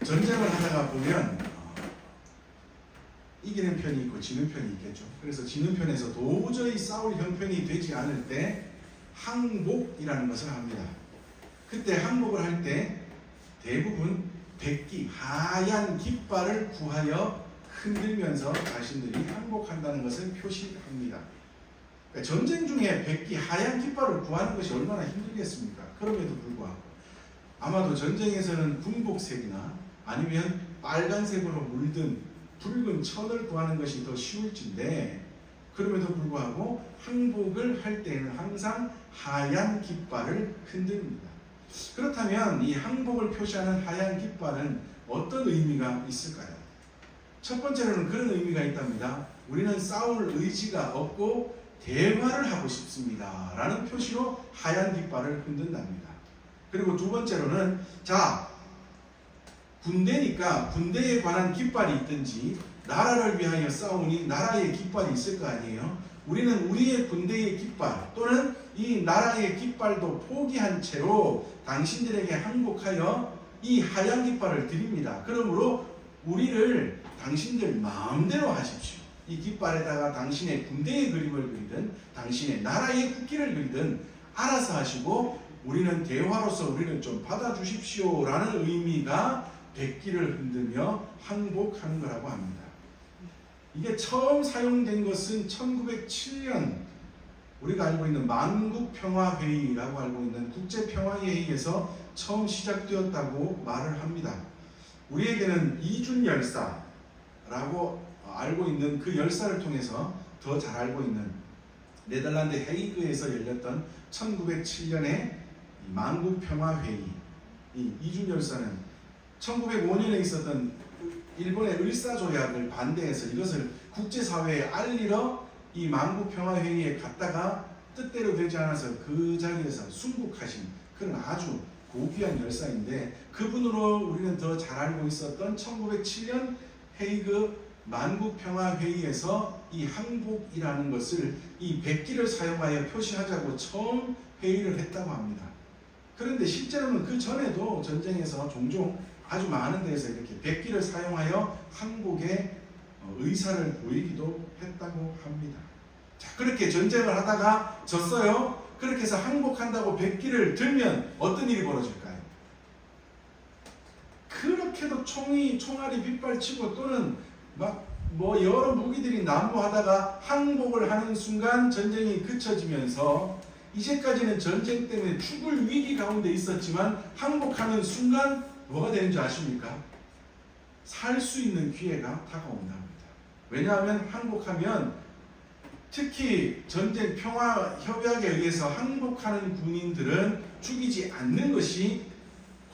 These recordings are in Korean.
전쟁을 하다가 보면 이기는 편이 있고 지는 편이 있겠죠. 그래서 지는 편에서 도저히 싸울 형편이 되지 않을 때 항복이라는 것을 합니다. 그때 항복을 할 때 대부분 백기, 하얀 깃발을 구하여 흔들면서 자신들이 항복한다는 것을 표시합니다. 그러니까 전쟁 중에 백기, 하얀 깃발을 구하는 것이 얼마나 힘들겠습니까? 그럼에도 불구하고 아마도 전쟁에서는 군복색이나 아니면 빨간색으로 물든 붉은 천을 구하는 것이 더 쉬울진데, 그럼에도 불구하고 항복을 할 때에는 항상 하얀 깃발을 흔듭니다. 그렇다면 이 항복을 표시하는 하얀 깃발은 어떤 의미가 있을까요? 첫 번째로는 그런 의미가 있답니다. 우리는 싸울 의지가 없고 대화를 하고 싶습니다 라는 표시로 하얀 깃발을 흔든답니다. 그리고 두 번째로는 군대니까 군대에 관한 깃발이 있든지, 나라를 위하여 싸우니 나라의 깃발이 있을 거 아니에요. 우리는 우리의 군대의 깃발 또는 이 나라의 깃발도 포기한 채로 당신들에게 항복하여 이 하얀 깃발을 드립니다. 그러므로 우리를 당신들 마음대로 하십시오. 이 깃발에다가 당신의 군대의 그림을 그리든 당신의 나라의 국기를 그리든 알아서 하시고 우리는 대화로서 우리를 좀 받아주십시오 라는 의미가 백기를 흔들며 항복하는 거라고 합니다. 이게 처음 사용된 것은 1907년 우리가 알고 있는 만국평화회의라고 알고 있는 국제평화회의에서 처음 시작되었다고 말을 합니다. 우리에게는 이준열사라고 알고 있는 그 열사를 통해서 더 잘 알고 있는 네덜란드 헤이그에서 열렸던 1907년의 만국평화회의, 이 이준열사는 1905년에 있었던 일본의 을사조약을 반대해서 이것을 국제사회에 알리러 이 만국평화회의에 갔다가 뜻대로 되지 않아서 그 자리에서 순국하신 그런 아주 고귀한 열사인데, 그분으로 우리는 더 잘 알고 있었던 1907년 헤이그 만국평화회의에서 이 항복이라는 것을 이 백기를 사용하여 표시하자고 처음 회의를 했다고 합니다. 그런데 실제로는 그 전에도 전쟁에서 종종 아주 많은 데에서 이렇게 백기를 사용하여 항복의 의사를 보이기도 했다고 합니다. 자, 그렇게 전쟁을 하다가 졌어요. 그렇게 해서 항복한다고 백기를 들면 어떤 일이 벌어질까요? 그렇게도 총알이 빗발치고 또는 여러 무기들이 난무하다가 항복을 하는 순간 전쟁이 그쳐지면서 이제까지는 전쟁 때문에 죽을 위기 가운데 있었지만 항복하는 순간 뭐가 되는 줄 아십니까? 살 수 있는 기회가 다가온답니다. 왜냐하면 항복하면, 특히 전쟁 평화 협약에 의해서 항복하는 군인들은 죽이지 않는 것이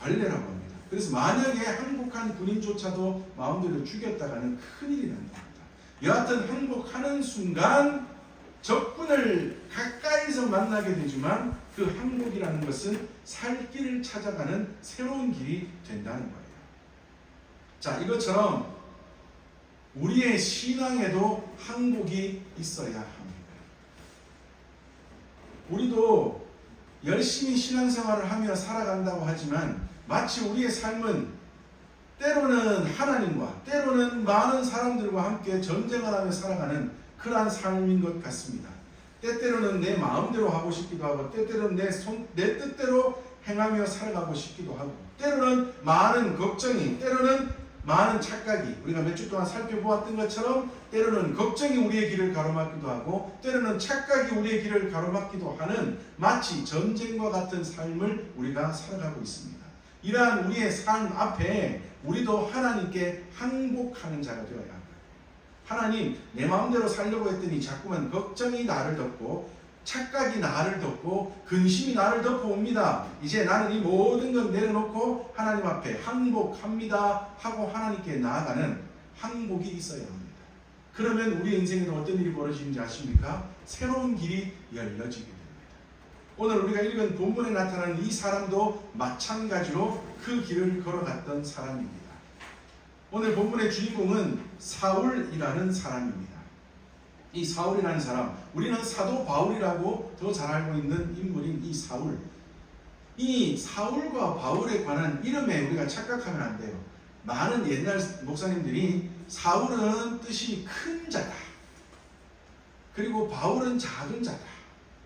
관례라고 합니다. 그래서 만약에 항복한 군인조차도 마음대로 죽였다가는 큰일이 난답니다. 여하튼 항복하는 순간 적군을 가까이서 만나게 되지만 그 항복이라는 것은 살 길을 찾아가는 새로운 길이 된다는 거예요. 자, 이것처럼 우리의 신앙에도 항복이 있어야 합니다. 우리도 열심히 신앙생활을 하며 살아간다고 하지만 마치 우리의 삶은 때로는 하나님과 때로는 많은 사람들과 함께 전쟁을 하며 살아가는 그러한 삶인 것 같습니다. 때때로는 내 마음대로 하고 싶기도 하고 때때로는 내 뜻대로 행하며 살아가고 싶기도 하고 때로는 많은 걱정이, 때로는 많은 착각이, 우리가 몇 주 동안 살펴보았던 것처럼 때로는 걱정이 우리의 길을 가로막기도 하고 때로는 착각이 우리의 길을 가로막기도 하는 마치 전쟁과 같은 삶을 우리가 살아가고 있습니다. 이러한 우리의 삶 앞에 우리도 하나님께 항복하는 자가 되어야 합니다. 하나님, 내 마음대로 살려고 했더니 자꾸만 걱정이 나를 덮고 착각이 나를 덮고 근심이 나를 덮어옵니다. 이제 나는 이 모든 것 내려놓고 하나님 앞에 항복합니다 하고 하나님께 나아가는 항복이 있어야 합니다. 그러면 우리 인생에는 어떤 일이 벌어지는지 아십니까? 새로운 길이 열려지게 됩니다. 오늘 우리가 읽은 본문에 나타나는 이 사람도 마찬가지로 그 길을 걸어갔던 사람입니다. 오늘 본문의 주인공은 사울이라는 사람입니다. 이 사울이라는 사람, 우리는 사도 바울이라고 더 잘 알고 있는 인물인 이 사울. 이 사울과 바울에 관한 이름에 우리가 착각하면 안 돼요. 많은 옛날 목사님들이 사울은 뜻이 큰 자다. 그리고 바울은 작은 자다.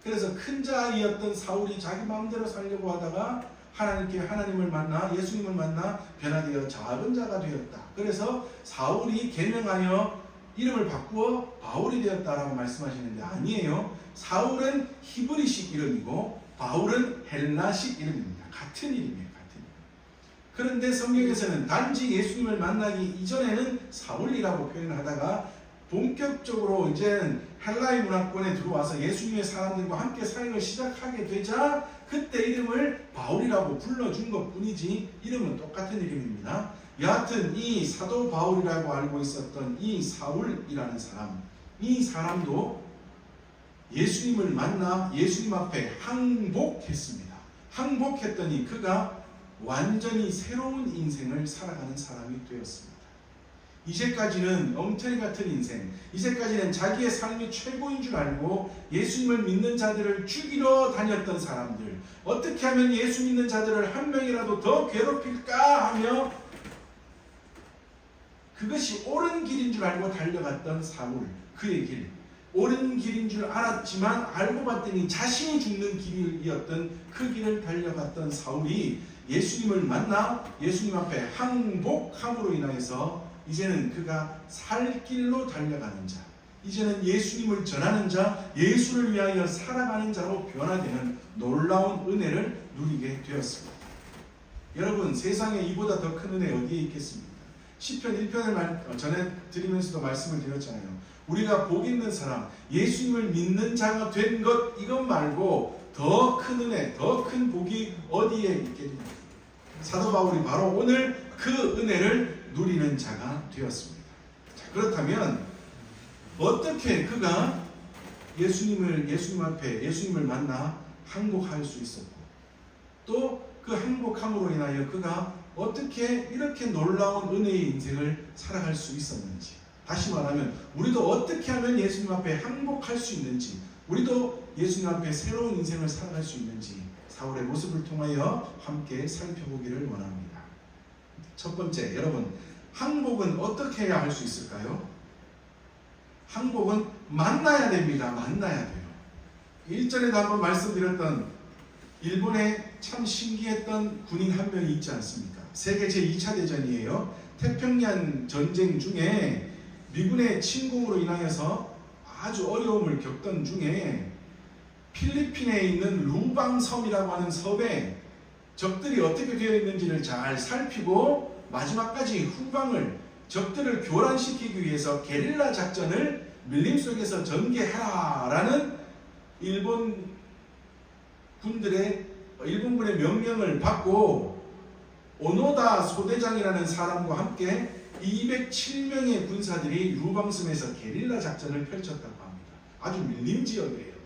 그래서 큰 자이었던 사울이 자기 마음대로 살려고 하다가 하나님을 만나 예수님을 만나 변화되어 작은 자가 되었다. 그래서 사울이 계명하여 이름을 바꾸어 바울이 되었다라고 말씀하시는데 아니에요. 사울은 히브리식 이름이고 바울은 헬라식 이름입니다. 같은 이름이에요. 같은 이름. 그런데 성경에서는 단지 예수님을 만나기 이전에는 사울이라고 표현하다가 본격적으로 이제는 헬라의 문화권에 들어와서 예수님의 사람들과 함께 사역을 시작하게 되자 그때 이름을 바울이라고 불러준 것 뿐이지 이름은 똑같은 이름입니다. 여하튼 이 사도 바울이라고 알고 있었던 이 사울이라는 사람, 이 사람도 예수님을 만나 예수님 앞에 항복했습니다. 항복했더니 그가 완전히 새로운 인생을 살아가는 사람이 되었습니다. 이제까지는 엉터리 같은 인생, 이제까지는 자기의 삶이 최고인 줄 알고 예수님을 믿는 자들을 죽이러 다녔던 사람들, 어떻게 하면 예수 믿는 자들을 한 명이라도 더 괴롭힐까 하며 그것이 옳은 길인 줄 알고 달려갔던 사울, 그의 길, 옳은 길인 줄 알았지만 알고 봤더니 자신이 죽는 길이었던 그 길을 달려갔던 사울이 예수님을 만나 예수님 앞에 항복함으로 인하여서 이제는 그가 살 길로 달려가는 자, 이제는 예수님을 전하는 자, 예수를 위하여 살아가는 자로 변화되는 놀라운 은혜를 누리게 되었습니다. 여러분, 세상에 이보다 더 큰 은혜 어디에 있겠습니까? 시편 1편을 전해 드리면서도 말씀을 드렸잖아요. 우리가 복 있는 사람, 예수님을 믿는 자가 된 것, 이것 말고 더 큰 은혜, 더 큰 복이 어디에 있겠습니까? 사도 바울이 바로 오늘 그 은혜를 누리는 자가 되었습니다. 자, 그렇다면 어떻게 그가 예수님 앞에 예수님을 만나 항복할 수 있었고 또 그 항복함으로 인하여 그가 어떻게 이렇게 놀라운 은혜의 인생을 살아갈 수 있었는지, 다시 말하면 우리도 어떻게 하면 예수님 앞에 항복할 수 있는지, 우리도 예수님 앞에 새로운 인생을 살아갈 수 있는지 사울의 모습을 통하여 함께 살펴보기를 원합니다. 첫 번째, 여러분, 항복은 어떻게 해야 할 수 있을까요? 항복은 만나야 됩니다. 만나야 돼요. 일전에도 한번 말씀드렸던 일본에 참 신기했던 군인 한 명이 있지 않습니까? 세계 제2차 대전이에요. 태평양 전쟁 중에 미군의 침공으로 인하여서 아주 어려움을 겪던 중에 필리핀에 있는 루방섬이라고 하는 섬에 적들이 어떻게 되어 있는지를 잘 살피고 마지막까지 후방을 적들을 교란시키기 위해서 게릴라 작전을 밀림 속에서 전개하라라는 일본군의 명령을 받고 오노다 소대장이라는 사람과 함께 207명의 군사들이 루방섬에서 게릴라 작전을 펼쳤다고 합니다. 아주 밀림 지역이에요.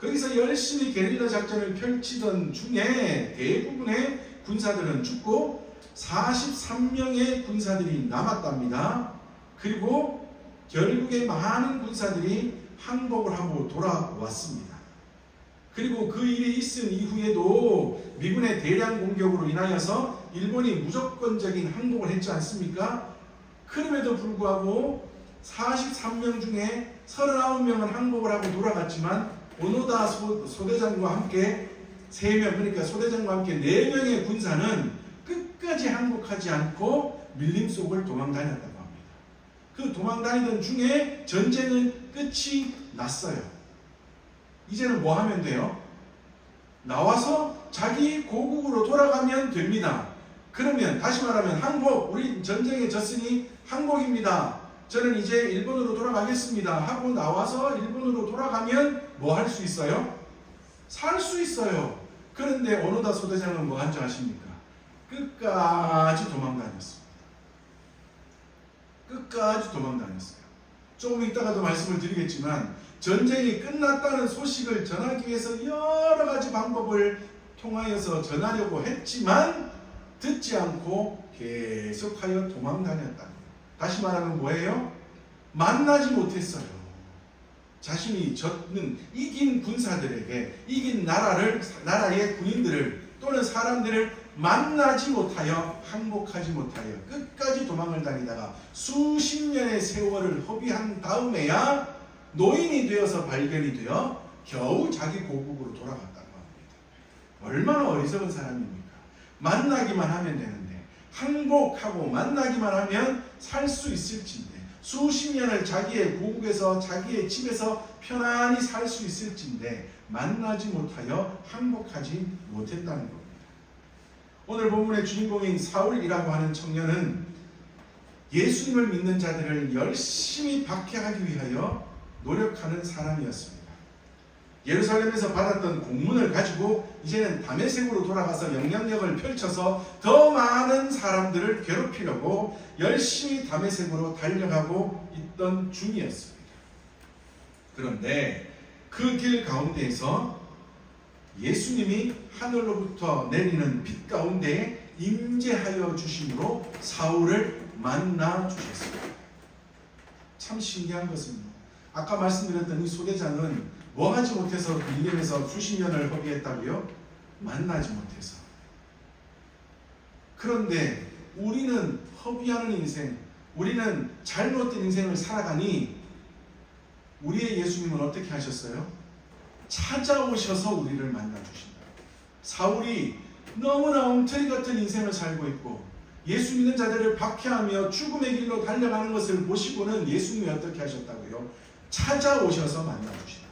거기서 열심히 게릴라 작전을 펼치던 중에 대부분의 군사들은 죽고 43명의 군사들이 남았답니다. 그리고 결국에 많은 군사들이 항복을 하고 돌아왔습니다. 그리고 그 일이 있은 이후에도 미군의 대량 공격으로 인하여서 일본이 무조건적인 항복을 했지 않습니까? 그럼에도 불구하고 43명 중에 39명은 항복을 하고 돌아갔지만 오노다 소대장과 함께 3명, 그러니까 소대장과 함께 4명의 군사는 끝까지 항복하지 않고 밀림 속을 도망다녔다고 합니다. 그 도망다니던 중에 전쟁은 끝이 났어요. 이제는 뭐 하면 돼요? 나와서 자기 고국으로 돌아가면 됩니다. 그러면 다시 말하면 항복, 우리 전쟁에 졌으니 항복입니다. 저는 이제 일본으로 돌아가겠습니다 하고 나와서 일본으로 돌아가면 뭐 할 수 있어요? 살 수 있어요. 그런데 오노다 소대장은 뭐 한 줄 아십니까? 끝까지 도망다녔습니다. 끝까지 도망다녔어요. 조금 이따가도 말씀을 드리겠지만 전쟁이 끝났다는 소식을 전하기 위해서 여러 가지 방법을 통하여서 전하려고 했지만 듣지 않고 계속하여 도망다녔다. 다시 말하면 뭐예요? 만나지 못했어요. 자신이 이긴 군사들에게, 이긴 나라의 군인들을 또는 사람들을 만나지 못하여 항복하지 못하여 끝까지 도망을 다니다가 수십 년의 세월을 허비한 다음에야 노인이 되어서 발견이 되어 겨우 자기 고국으로 돌아갔다고 합니다. 얼마나 어리석은 사람입니까? 만나기만 하면 되는데, 항복하고 만나기만 하면 살 수 있을진데, 수십 년을 자기의 고국에서 자기의 집에서 편안히 살 수 있을진데 만나지 못하여 항복하지 못했다는 겁니다. 오늘 본문의 주인공인 사울이라고 하는 청년은 예수님을 믿는 자들을 열심히 박해하기 위하여 노력하는 사람이었습니다. 예루살렘에서 받았던 공문을 가지고 이제는 다메섹으로 돌아가서 영향력을 펼쳐서 더 많은 사람들을 괴롭히려고 열심히 다메섹으로 달려가고 있던 중이었습니다. 그런데 그 길 가운데에서 예수님이 하늘로부터 내리는 빛 가운데 임재하여 주심으로 사울을 만나 주셨습니다. 참 신기한 것입니다. 아까 말씀드렸던 이 소대장은 뭐 하지 못해서 빌림에서 수십 년을 허비했다고요? 만나지 못해서. 그런데 우리는 허비하는 인생, 우리는 잘못된 인생을 살아가니 우리의 예수님은 어떻게 하셨어요? 찾아오셔서 우리를 만나주신다. 사울이 너무나 엉터리 같은 인생을 살고 있고 예수 믿는 자들을 박해하며 죽음의 길로 달려가는 것을 보시고는 예수님이 어떻게 하셨다고요? 찾아오셔서 만나주신다.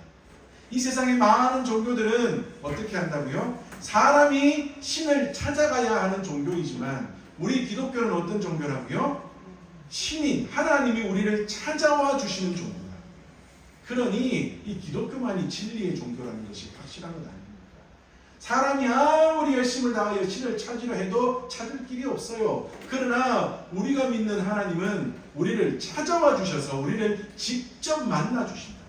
이 세상의 많은 종교들은 어떻게 한다고요? 사람이 신을 찾아가야 하는 종교이지만 우리 기독교는 어떤 종교라고요? 신인, 하나님이 우리를 찾아와 주시는 종교다. 그러니 이 기독교만이 진리의 종교라는 것이 확실한 것 아닙니까? 사람이 아무리 열심을 다하여 신을 찾으려 해도 찾을 길이 없어요. 그러나 우리가 믿는 하나님은 우리를 찾아와 주셔서 우리를 직접 만나 주신다.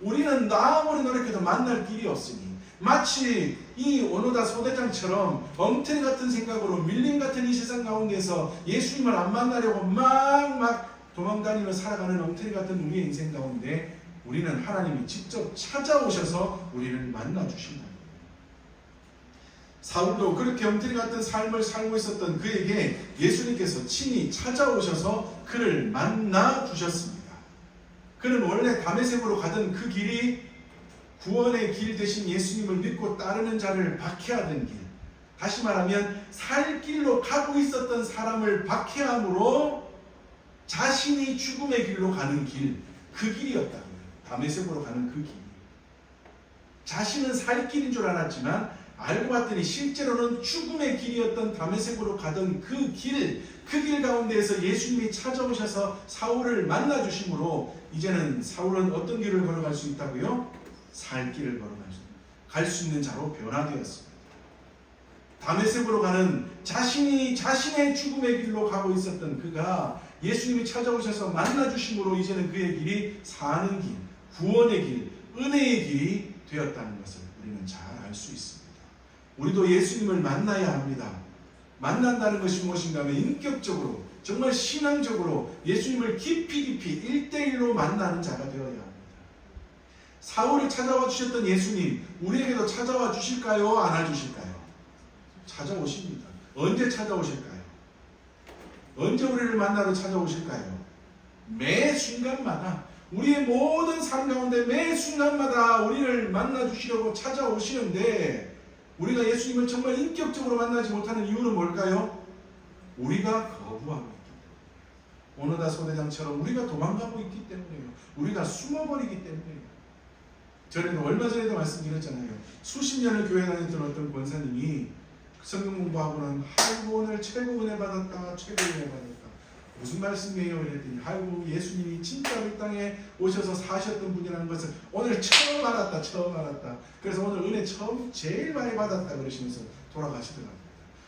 우리는 아무리 노력해도 만날 길이 없으니 마치 이 오노다 소대장처럼 엉터리 같은 생각으로 밀림 같은 이 세상 가운데서 예수님을 안 만나려고 막 도망다니며 살아가는 엉터리 같은 우리의 인생 가운데 우리는 하나님이 직접 찾아오셔서 우리를 만나 주신다. 사울도 그렇게 엉터리 같은 삶을 살고 있었던 그에게 예수님께서 친히 찾아오셔서 그를 만나 주셨습니다. 그는 원래 다메섹으로 가던 그 길이 구원의 길 대신 예수님을 믿고 따르는 자를 박해하던 길, 다시 말하면 살 길로 가고 있었던 사람을 박해함으로 자신이 죽음의 길로 가는 길, 그 길이었다고요. 다메섹으로 가는 그 길. 자신은 살 길인 줄 알았지만 알고 봤더니 실제로는 죽음의 길이었던 다메섹으로 가던 그 길 가운데에서 예수님이 찾아오셔서 사울을 만나 주심으로 이제는 사울은 어떤 길을 걸어갈 수 있다고요? 살 길을 갈 수 있는 자로 변화되었습니다. 다메섹으로 가는 자신의 죽음의 길로 가고 있었던 그가 예수님이 찾아오셔서 만나 주심으로 이제는 그의 길이 사는 길, 구원의 길, 은혜의 길이 되었다는 것을 우리는 잘 알 수 있습니다. 우리도 예수님을 만나야 합니다. 만난다는 것이 무엇인가 하면 인격적으로 정말 신앙적으로 예수님을 깊이 1대1로 만나는 자가 되어야 합니다. 사울을 찾아와 주셨던 예수님 우리에게도 찾아와 주실까요? 안 와주실까요? 찾아오십니다. 언제 찾아오실까요? 언제 우리를 만나러 찾아오실까요? 매 순간마다 우리의 모든 삶 가운데 매 순간마다 우리를 만나 주시려고 찾아오시는데 우리가 예수님을 정말 인격적으로 만나지 못하는 이유는 뭘까요? 우리가 거부하고 있기 때문에. 오노다 소대장처럼 우리가 도망가고 있기 때문에요. 우리가 숨어버리기 때문에요. 저는 얼마 전에도 말씀드렸잖아요. 수십 년을 교회 다녔던 어떤 권사님이 성경 공부하고는 아이고 오늘 최고 은혜 받았다. 최고 은혜 받았다. 무슨 말씀이에요? 이랬더니 아이고 예수님이 진짜로 이 땅에 오셔서 사셨던 분이라는 것을 오늘 처음 알았다. 그래서 오늘 은혜 제일 많이 받았다 그러시면서 돌아가시더라고요.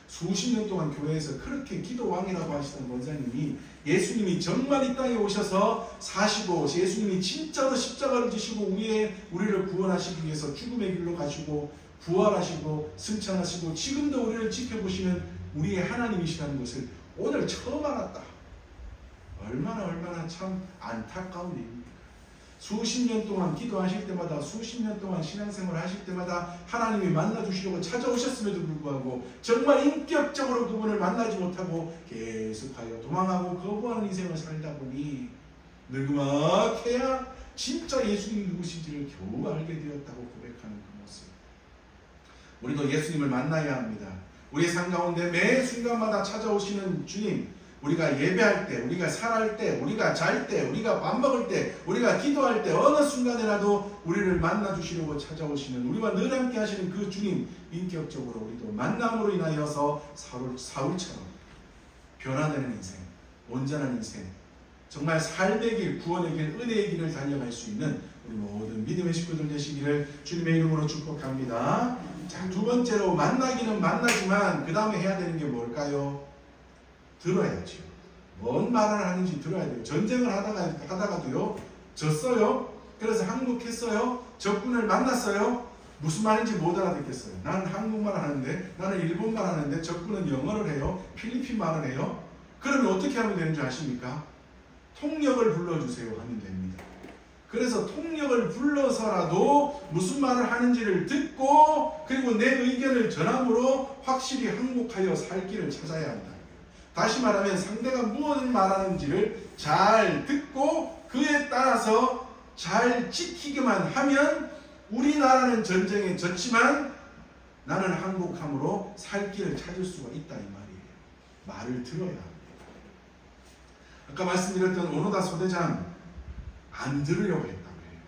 수십 년 동안 교회에서 그렇게 기도왕이라고 하시던 권사님이 예수님이 정말 이 땅에 오셔서 사시고 예수님이 진짜로 십자가를 지시고 우리를 구원하시기 위해서 죽음의 길로 가시고 부활하시고 승천하시고 지금도 우리를 지켜보시는 우리의 하나님이시라는 것을 오늘 처음 알았다. 얼마나 참 안타까운 일입니까? 수십 년 동안 기도하실 때마다, 수십 년 동안 신앙생활을 하실 때마다 하나님이 만나주시려고 찾아오셨음에도 불구하고 정말 인격적으로 그분을 만나지 못하고 계속하여 도망하고 거부하는 인생을 살다 보니 늙음악해야 진짜 예수님이 누구신지를 겨우 알게 되었다고 고백하는 그 모습. 우리도 예수님을 만나야 합니다. 우리의 삶 가운데 매 순간마다 찾아오시는 주님, 우리가 예배할 때, 우리가 살할 때, 우리가 잘 때, 우리가 밥 먹을 때, 우리가 기도할 때 어느 순간에라도 우리를 만나주시려고 찾아오시는, 우리와 늘 함께 하시는 그 주님, 인격적으로 우리도 만남으로 인하여서 사울처럼 변화되는 인생, 온전한 인생, 정말 삶의 길, 구원의 길, 은혜의 길을 달려갈 수 있는 우리 모든 믿음의 식구들 되시기를 주님의 이름으로 축복합니다. 자, 두 번째로 만나기는 만나지만 그 다음에 해야 되는 게 뭘까요? 들어야죠. 뭔 말을 하는지 들어야 돼요. 전쟁을 하다가도요, 졌어요. 그래서 항복했어요. 적군을 만났어요. 무슨 말인지 못 알아듣겠어요. 나는 한국말 하는데, 나는 일본말 하는데, 적군은 영어를 해요. 필리핀 말을 해요. 그러면 어떻게 하면 되는지 아십니까? 통역을 불러주세요 하면 됩니다. 그래서 통역을 불러서라도 무슨 말을 하는지를 듣고 그리고 내 의견을 전함으로 확실히 항복하여 살 길을 찾아야 한다. 다시 말하면 상대가 무엇을 말하는지를 잘 듣고 그에 따라서 잘 지키기만 하면 우리나라는 전쟁에 졌지만 나는 항복함으로 살 길을 찾을 수가 있다 이 말이에요. 말을 들어야 합니다. 아까 말씀드렸던 오노다 소대장 안 들으려고 했다고 해요.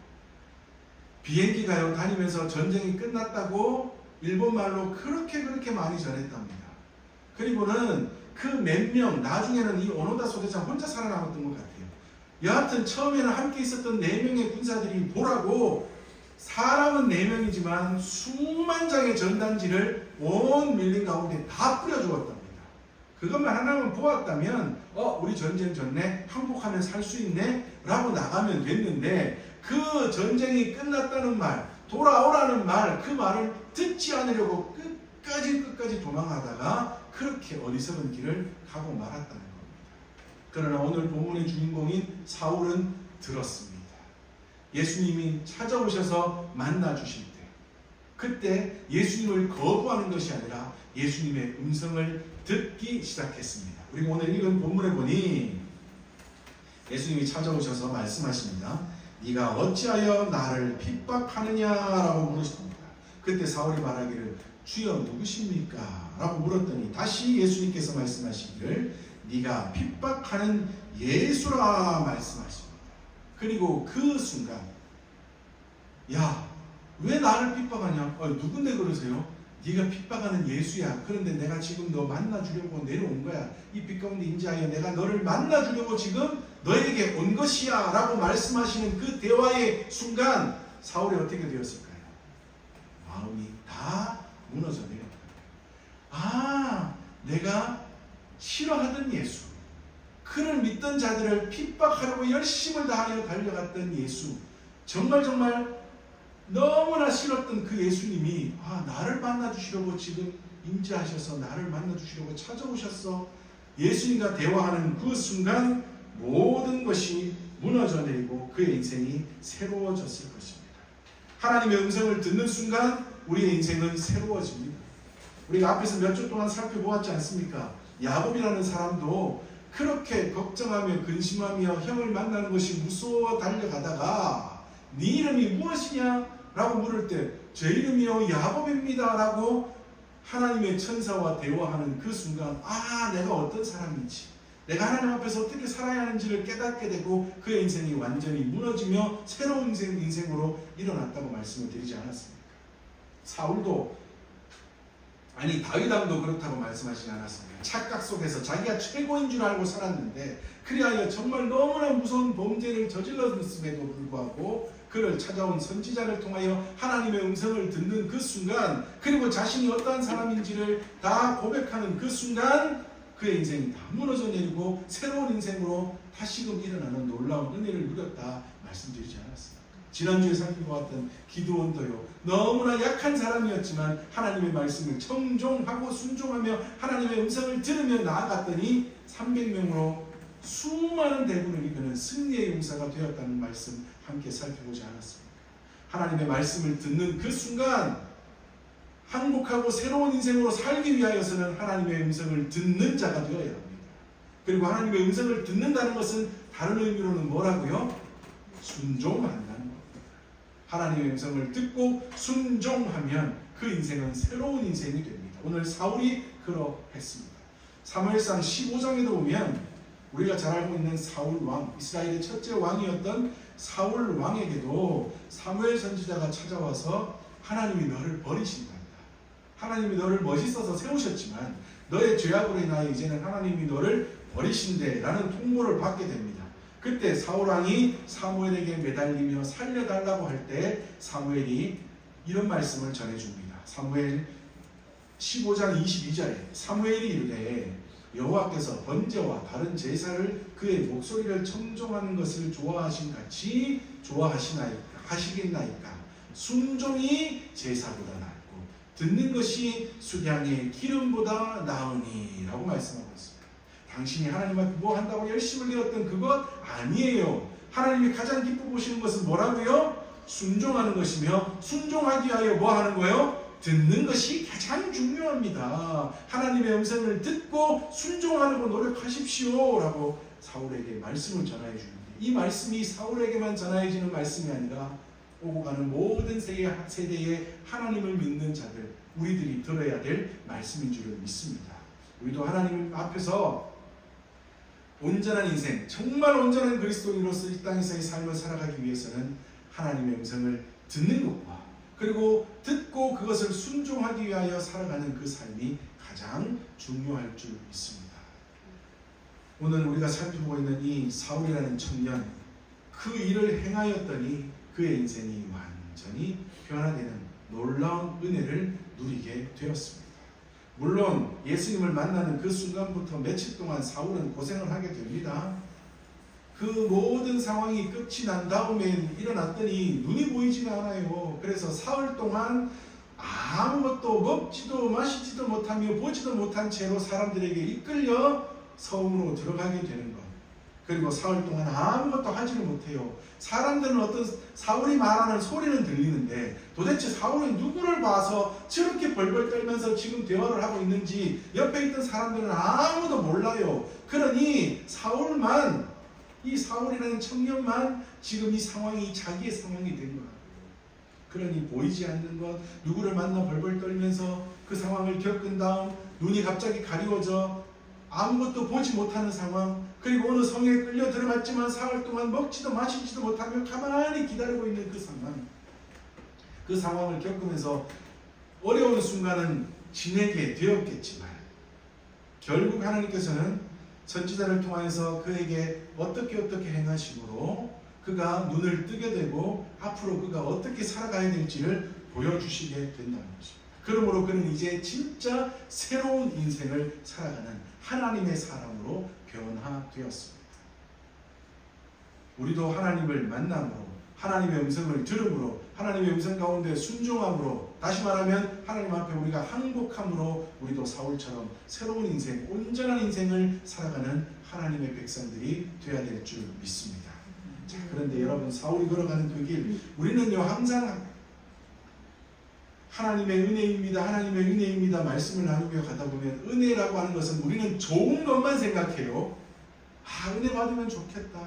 비행기가요 다니면서 전쟁이 끝났다고 일본말로 그렇게 많이 전했답니다. 그리고는 그 몇 명, 나중에는 이 오노다 소대장 혼자 살아남았던 것 같아요. 여하튼 처음에는 함께 있었던 4명의 군사들이 보라고 사람은 4명이지만 수만 장의 전단지를 온 밀림 가운데 다 뿌려주었답니다. 그것만 하나만 보았다면 우리 전쟁 졌네, 항복하면 살 수 있네 라고 나가면 됐는데 그 전쟁이 끝났다는 말, 돌아오라는 말, 그 말을 듣지 않으려고 끝까지 도망하다가 그렇게 어리석은 길을 가고 말았다는 겁니다. 그러나 오늘 본문의 주인공인 사울은 들었습니다. 예수님이 찾아오셔서 만나주실 때 그때 예수님을 거부하는 것이 아니라 예수님의 음성을 듣기 시작했습니다. 우리가 오늘 읽은 본문에 보니 예수님이 찾아오셔서 말씀하십니다. 네가 어찌하여 나를 핍박하느냐라고 물으십니다. 그때 사울이 말하기를 주여 누구십니까? 라고 물었더니 다시 예수님께서 말씀하시기를 네가 핍박하는 예수라 말씀하십니다. 그리고 그 순간 야 왜 나를 핍박하냐? 누군데 그러세요? 네가 핍박하는 예수야. 그런데 내가 지금 너 만나주려고 내려온 거야. 이 빛 가운데 인자하여 내가 너를 만나주려고 지금 너에게 온 것이야 라고 말씀하시는 그 대화의 순간 사울이 어떻게 되었을까요? 마음이 다 무너져 내렸다. 내가 싫어하던 예수, 그를 믿던 자들을 핍박하려고 열심을 다하여 달려갔던 예수, 정말 너무나 싫었던 그 예수님이 나를 만나주시려고 지금 임재하셔서 나를 만나주시려고 찾아오셨어. 예수님과 대화하는 그 순간 모든 것이 무너져 내리고 그의 인생이 새로워졌을 것입니다. 하나님의 음성을 듣는 순간 우리의 인생은 새로워집니다. 우리가 앞에서 몇 주 동안 살펴보았지 않습니까? 야곱이라는 사람도 그렇게 걱정하며 근심하며 형을 만나는 것이 무서워 달려가다가 네 이름이 무엇이냐? 라고 물을 때 제 이름이요 야곱입니다 라고 하나님의 천사와 대화하는 그 순간 내가 어떤 사람인지, 내가 하나님 앞에서 어떻게 살아야 하는지를 깨닫게 되고 그의 인생이 완전히 무너지며 새로운 인생으로 일어났다고 말씀을 드리지 않았습니까? 사울도 다윗 왕도 그렇다고 말씀하시지 않았습니까? 착각 속에서 자기가 최고인 줄 알고 살았는데 그리하여 정말 너무나 무서운 범죄를 저질렀음에도 불구하고 그를 찾아온 선지자를 통하여 하나님의 음성을 듣는 그 순간, 그리고 자신이 어떠한 사람인지를 다 고백하는 그 순간 그의 인생이 다 무너져 내리고 새로운 인생으로 다시금 일어나는 놀라운 은혜를 누렸다 말씀드리지 않았습니까? 지난주에 살펴보았던 기드온도요, 너무나 약한 사람이었지만 하나님의 말씀을 청종하고 순종하며 하나님의 음성을 들으며 나아갔더니 300명으로 수많은 대군을 이끄는 승리의 용사가 되었다는 말씀 함께 살펴보지 않았습니까? 하나님의 말씀을 듣는 그 순간 행복하고 새로운 인생으로 살기 위하여서는 하나님의 음성을 듣는 자가 되어야 합니다. 그리고 하나님의 음성을 듣는다는 것은 다른 의미로는 뭐라고요? 순종한다는 겁니다. 하나님의 음성을 듣고 순종하면 그 인생은 새로운 인생이 됩니다. 오늘 사울이 그러했습니다. 사무엘상 15장에도 보면 우리가 잘 알고 있는 사울 왕, 이스라엘의 첫째 왕이었던 사울 왕에게도 사무엘 선지자가 찾아와서 하나님이 너를 버리신다. 하나님이 너를 멋있어서 세우셨지만 너의 죄악으로 인하여 이제는 하나님이 너를 버리신대 라는 통보를 받게 됩니다. 그때 사울왕이 사무엘에게 매달리며 살려달라고 할 때 사무엘이 이런 말씀을 전해줍니다. 사무엘 15장 22절에 사무엘이 이르되 여호와께서 번제와 다른 제사를 그의 목소리를 청종하는 것을 좋아하신 같이 하시겠나이까. 순종이 제사보다 낫고 듣는 것이 수량의 기름보다 나으니 라고 말씀하고 있습니다. 당신이 하나님 앞에 뭐 한다고 열심을 내었던 그것 아니에요. 하나님이 가장 기뻐 보시는 것은 뭐라고요? 순종하는 것이며, 순종하기 위하여 뭐 하는 거예요? 듣는 것이 가장 중요합니다. 하나님의 음성을 듣고 순종하려고 노력하십시오 라고 사울에게 말씀을 전하여 줍니다. 이 말씀이 사울에게만 전하여지는 말씀이 아니라 오고 가는 모든 세대의 하나님을 믿는 자들, 우리들이 들어야 될 말씀인 줄을 믿습니다. 우리도 하나님 앞에서 온전한 인생, 정말 온전한 그리스도인으로서 이 땅에서의 삶을 살아가기 위해서는 하나님의 음성을 듣는 것과 그리고 듣고 그것을 순종하기 위하여 살아가는 그 삶이 가장 중요할 줄 믿습니다. 오늘 우리가 살펴보고 있는 이 사울이라는 청년, 그 일을 행하였더니 그의 인생이 완전히 변화되는 놀라운 은혜를 누리게 되었습니다. 물론 예수님을 만나는 그 순간부터 며칠 동안 사울은 고생을 하게 됩니다. 그 모든 상황이 끝이 난 다음에 일어났더니 눈이 보이지가 않아요. 그래서 사흘 동안 아무것도 먹지도 마시지도 못하며 보지도 못한 채로 사람들에게 이끌려 성으로 들어가게 되는 것. 그리고 사흘 동안 아무것도 하지를 못해요. 사람들은 어떤 사울이 말하는 소리는 들리는데 도대체 사울이 누구를 봐서 저렇게 벌벌 떨면서 지금 대화를 하고 있는지 옆에 있던 사람들은 아무도 몰라요. 그러니 이 사울이라는 청년만 지금 이 상황이 자기의 상황이 된 거예요. 그러니 보이지 않는 것, 누구를 만나 벌벌 떨면서 그 상황을 겪은 다음 눈이 갑자기 가리워져 아무것도 보지 못하는 상황, 그리고 어느 성에 끌려 들어갔지만 사흘 동안 먹지도 마시지도 못하며 가만히 기다리고 있는 그 상황을 겪으면서 어려운 순간은 지내게 되었겠지만 결국 하나님께서는 선지자를 통하여서 그에게 어떻게 행하심으로 그가 눈을 뜨게 되고 앞으로 그가 어떻게 살아가야 될지를 보여주시게 된다는 것입니다. 그러므로 그는 이제 진짜 새로운 인생을 살아가는 하나님의 사람으로 변화되었습니다. 우리도 하나님을 만남으로, 하나님의 음성을 들음으로, 하나님의 음성 가운데 순종함으로, 다시 말하면 하나님 앞에 우리가 항복함으로 우리도 사울처럼 새로운 인생, 온전한 인생을 살아가는 하나님의 백성들이 되어야 될 줄 믿습니다. 자, 그런데 여러분, 사울이 걸어가는 그 길, 우리는요 항상 하나님의 은혜입니다 말씀을 나누며 가다 보면 은혜라고 하는 것은 우리는 좋은 것만 생각해요. 은혜 받으면 좋겠다.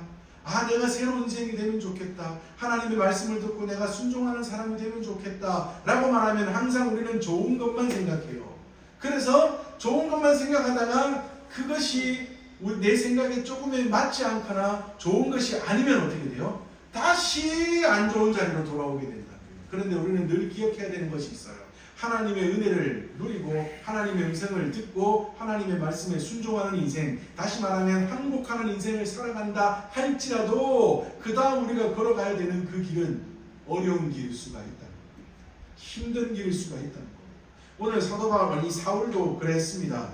내가 새로운 인생이 되면 좋겠다. 하나님의 말씀을 듣고 내가 순종하는 사람이 되면 좋겠다 라고 말하면 항상 우리는 좋은 것만 생각해요. 그래서 좋은 것만 생각하다가 그것이 내 생각에 조금에 맞지 않거나 좋은 것이 아니면 어떻게 돼요? 다시 안 좋은 자리로 돌아오게 된다. 그런데 우리는 늘 기억해야 되는 것이 있어요. 하나님의 은혜를 누리고 하나님의 음성을 듣고 하나님의 말씀에 순종하는 인생, 다시 말하면 항복하는 인생을 살아간다 할지라도 그 다음 우리가 걸어가야 되는 그 길은 어려운 길일 수가 있다는 겁니다. 힘든 길일 수가 있다는 겁니다. 오늘 사도 바울이 사울도 그랬습니다.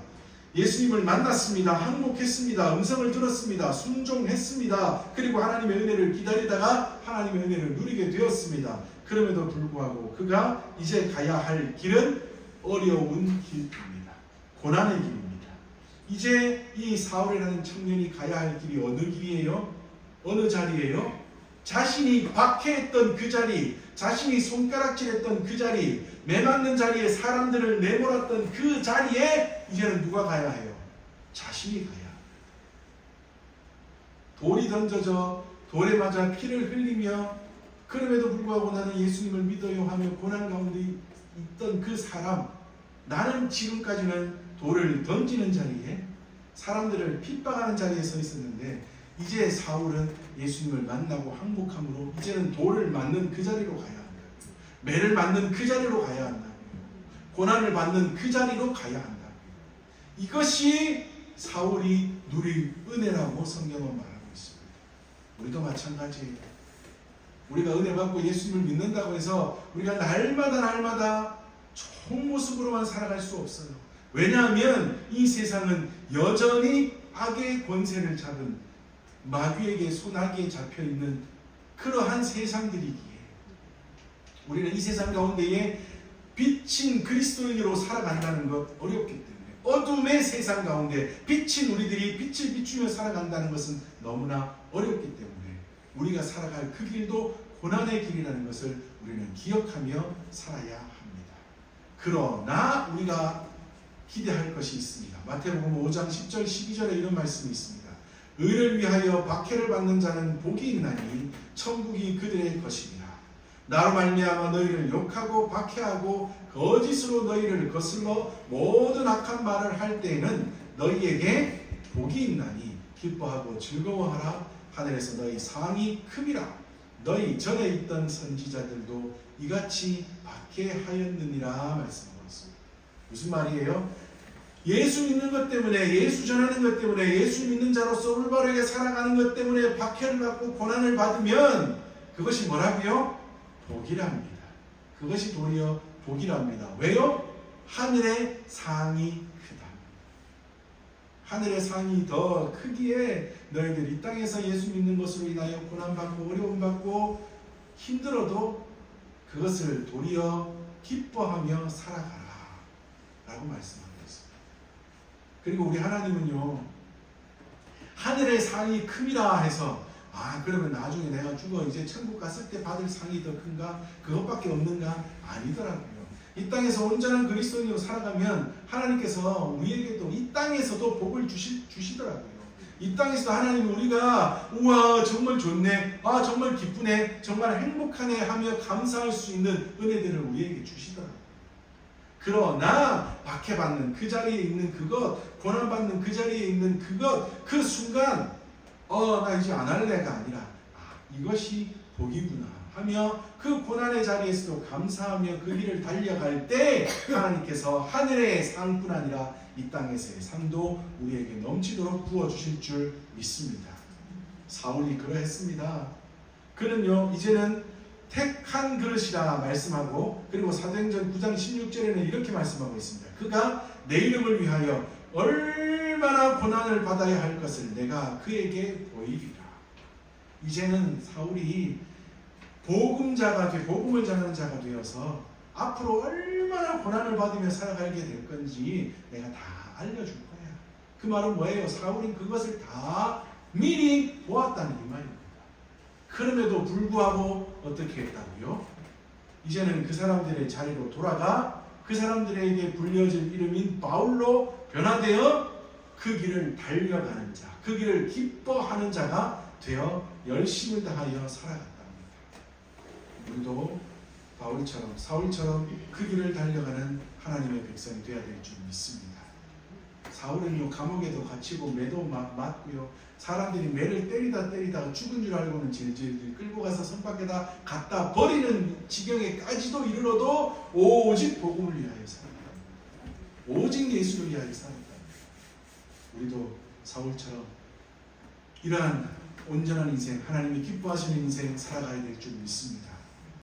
예수님을 만났습니다. 항복했습니다. 음성을 들었습니다. 순종했습니다. 그리고 하나님의 은혜를 기다리다가 하나님의 은혜를 누리게 되었습니다. 그럼에도 불구하고 그가 이제 가야 할 길은 어려운 길입니다. 고난의 길입니다. 이제 이 사울이라는 청년이 가야 할 길이 어느 길이에요? 어느 자리예요? 자신이 박해했던 그 자리, 자신이 손가락질했던 그 자리, 매맞는 자리에 사람들을 내몰았던 그 자리에 이제는 누가 가야 해요? 자신이 가야. 돌이 던져져 돌에 맞아 피를 흘리며 그럼에도 불구하고 나는 예수님을 믿어요 하며 고난 가운데 있던 그 사람, 나는 지금까지는 돌을 던지는 자리에 사람들을 핍박하는 자리에 서 있었는데 이제 사울은 예수님을 만나고 항복함으로 이제는 돌을 맞는 그 자리로 가야 한다. 매를 맞는 그 자리로 가야 한다. 고난을 받는 그 자리로 가야 한다. 이것이 사울이 누릴 은혜라고 성경은 말합니다. 우리도 마찬가지예요. 우리가 은혜 받고 예수님을 믿는다고 해서 우리가 날마다 좋은 모습으로만 살아갈 수 없어요. 왜냐하면 이 세상은 여전히 악의 권세를 잡은 마귀에게 손아귀에 잡혀있는 그러한 세상들이기에 우리는 이 세상 가운데에 빛인 그리스도인으로 살아간다는 것 어렵기 때문에 어둠의 세상 가운데 빛인 우리들이 빛을 비추며 살아간다는 것은 너무나 어렵기 때문에 우리가 살아갈 그 길도 고난의 길이라는 것을 우리는 기억하며 살아야 합니다. 그러나 우리가 기대할 것이 있습니다. 마태복음 5장 10절 12절에 이런 말씀이 있습니다. 의를 위하여 박해를 받는 자는 복이 있나니 천국이 그들의 것입니다. 나로 말미암아 너희를 욕하고 박해하고 거짓으로 너희를 거슬러 모든 악한 말을 할 때에는 너희에게 복이 있나니 기뻐하고 즐거워하라. 하늘에서 너희 상이 큼이라. 너희 전에 있던 선지자들도 이같이 박해하였느니라 말씀하고 있습니다. 무슨 말이에요? 예수 믿는 것 때문에, 예수 전하는 것 때문에, 예수 믿는 자로서 올바르게 살아가는 것 때문에 박해를 받고 고난을 받으면 그것이 뭐라고요? 복이랍니다. 그것이 도리어 복이랍니다. 왜요? 하늘의 상이 크다. 하늘의 상이 더 크기에 너희들 이 땅에서 예수 믿는 것으로 인하여 고난받고 어려움받고 힘들어도 그것을 도리어 기뻐하며 살아가라 라고 말씀하고 있습니다. 그리고 우리 하나님은요, 하늘의 상이 큼이라 해서 그러면 나중에 내가 죽어 이제 천국 갔을 때 받을 상이 더 큰가? 그것밖에 없는가? 아니더라고요. 이 땅에서 온전한 그리스도인으로 살아가면 하나님께서 우리에게도 이 땅에서도 복을 주시더라고요. 이 땅에서 하나님은 우리가 우와 정말 좋네, 정말 기쁘네, 정말 행복하네 하며 감사할 수 있는 은혜들을 우리에게 주시더라고요. 그러나 박해받는 그 자리에 있는 그것, 고난받는 그 자리에 있는 그것, 그 순간 나 이제 안 할래가 아니라 이것이 복이구나 하며 그 고난의 자리에서도 감사하며 그 길을 달려갈 때 하나님께서 하늘의 상뿐 아니라 이 땅에서의 상도 우리에게 넘치도록 부어주실 줄 믿습니다. 사울이 그러했습니다. 그는요 이제는 택한 그릇이라 말씀하고, 그리고 사도행전 9장 16절에는 이렇게 말씀하고 있습니다. 그가 내 이름을 위하여 얼마나 고난을 받아야 할 것을 내가 그에게 보이리라. 이제는 사울이 복음자가 복음을 전하는 자가 되어서 앞으로 얼마나 고난을 받으며 살아가게 될 건지 내가 다 알려줄 거야. 그 말은 뭐예요? 사울은 그것을 다 미리 보았다는 이 말입니다. 그럼에도 불구하고 어떻게 했다고요? 이제는 그 사람들의 자리로 돌아가 그 사람들에게 불려질 이름인 바울로 변화되어 그 길을 달려가는 자, 그 길을 기뻐하는 자가 되어 열심을 다하여 살아갔답니다. 우리도 바울처럼 사울처럼 그 길을 달려가는 하나님의 백성이 되어야 될 줄 믿습니다. 사울은요 감옥에도 갇히고 매도 맞고요, 사람들이 매를 때리다가 죽은 줄 알고는 질질 끌고 가서 선밖에다 갖다 버리는 지경에까지도 이르러도 오직 복음을 위하여 살았다. 오직 예수를 위하여 살았다. 우리도 사울처럼 이러한 온전한 인생, 하나님이 기뻐하시는 인생 살아가야 될 줄 믿습니다.